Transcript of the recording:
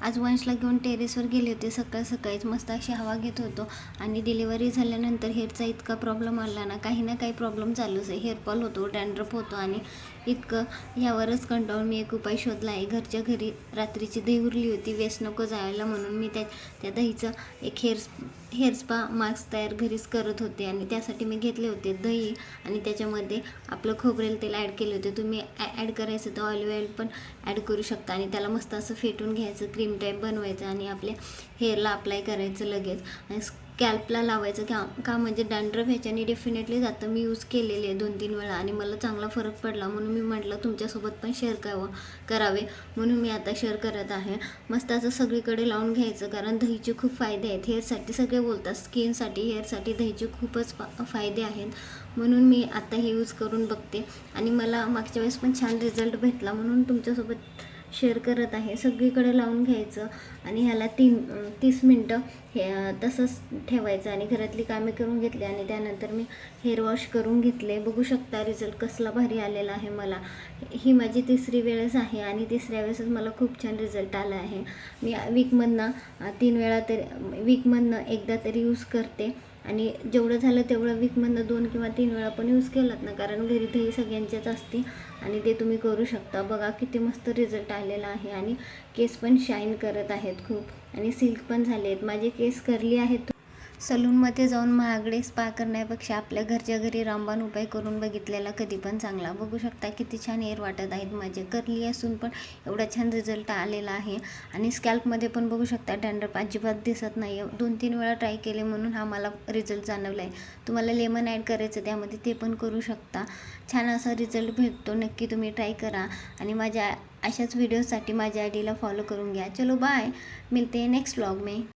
आज वंशला घेऊन टेरेसवर गेले होते. सकाळीच मस्त अशी हवा घेत होतो आणि डिलिव्हरी झाल्यानंतर हेअरचा इतका प्रॉब्लेम आला ना काही प्रॉब्लेम चालूच आहे. हेअरफॉल होतो, डॅन्ड्रफ होतो आणि इतकं यावरच कंटाळून मी एक उपाय शोधला आहे. घरच्या घरी रात्रीची दही उरली होती, वेस्ट नको जायला म्हणून मी त्या दहीचं एक हेअर स्पा मास्क तयार घरीच करत होते आणि त्यासाठी मी घेतले होते दही आणि त्याच्यामध्ये आपलं खोबरेल तेल ॲड केले होते. तुम्ही ॲड करायचं तर ऑलिव्ह ऑइल पण ॲड करू शकता आणि त्याला मस्त असं फेटून घ्यायचं, क्रीम टाईप बनवायचं आणि आपल्या हेअरला अप्लाय करायचं लगेच आणि स्कॅल्पला लावायचं. का म्हणजे डॅन्ड्रफ ह्याच्याने डेफिनेटली जातं. मी यूज केलेले आहे 2-3 वेळा आणि मला चांगला फरक पडला म्हणून मी म्हटलं तुमच्यासोबत पण शेअर करावे म्हणून मी आता शेअर करत आहे. मस्त असं सगळीकडे लावून घ्यायचं कारण दहीचे खूप फायदे आहेत. हेअरसाठी सगळे बोलतात, स्किनसाठी हेअरसाठी दहीचे खूपच फायदे आहेत म्हणून मी आता हे यूज करून बघते आणि मला मागच्या वेळेस पण छान रिझल्ट भेटला म्हणून तुमच्यासोबत शेअर करत आहे. सगळीकडे लावून घ्यायचं आणि ह्याला 30 मिनटं हे तसंच ठेवायचं आणि घरातली कामे करून घेतली आणि त्यानंतर मी हेअर वॉश करून घेतले. बघू शकता रिझल्ट कसला भारी आलेला आहे. मला ही माझी 3री वेळेस आहे आणि 3ऱ्या वेळेसच मला खूप छान रिझल्ट आला आहे. मी वीकमधनं 3 वेळा तरी वीकमधनं एकदा तरी यूज करते आणि जेवढं झालं तेवढं वीकमधनं 2 किंवा 3 वेळा पण यूज केलात ना कारण घरी दही सगळ्यांच्याच असते आणि ते तुम्ही करू शकता. बघा किती मस्त रिझल्ट आलेला आहे आणि केस पण शाईन करत आहेत खूप आणि सिल्क पण झाले आहेत. माझे केस करली आहेत. सलूनमध्ये जाऊन महागडे स्पा करण्यापेक्षा आपल्या घरच्या घरी रामबाण उपाय करून बघितलेला कधी पण चांगला. बघू शकता किती छान हेअर वाटत आहेत माझे. करली असून पण एवढा छान रिझल्ट आलेला आहे आणि स्कॅल्पमध्ये पण बघू शकता डॅन्ड्रफ अजिबात दिसत नाही. 2-3 वेळा ट्राय केले म्हणून हा मला रिझल्ट जाणवला आहे. तुम्हाला लेमन ॲड करायचं त्यामध्ये ते पण करू शकता. छान असा रिझल्ट भेटतो. नक्की तुम्ही ट्राय करा आणि माझ्या अशाच व्हिडिओसाठी माझ्या आयडीला फॉलो करून घ्या. चलो बाय, मिलते हैं नेक्स्ट व्लॉग में.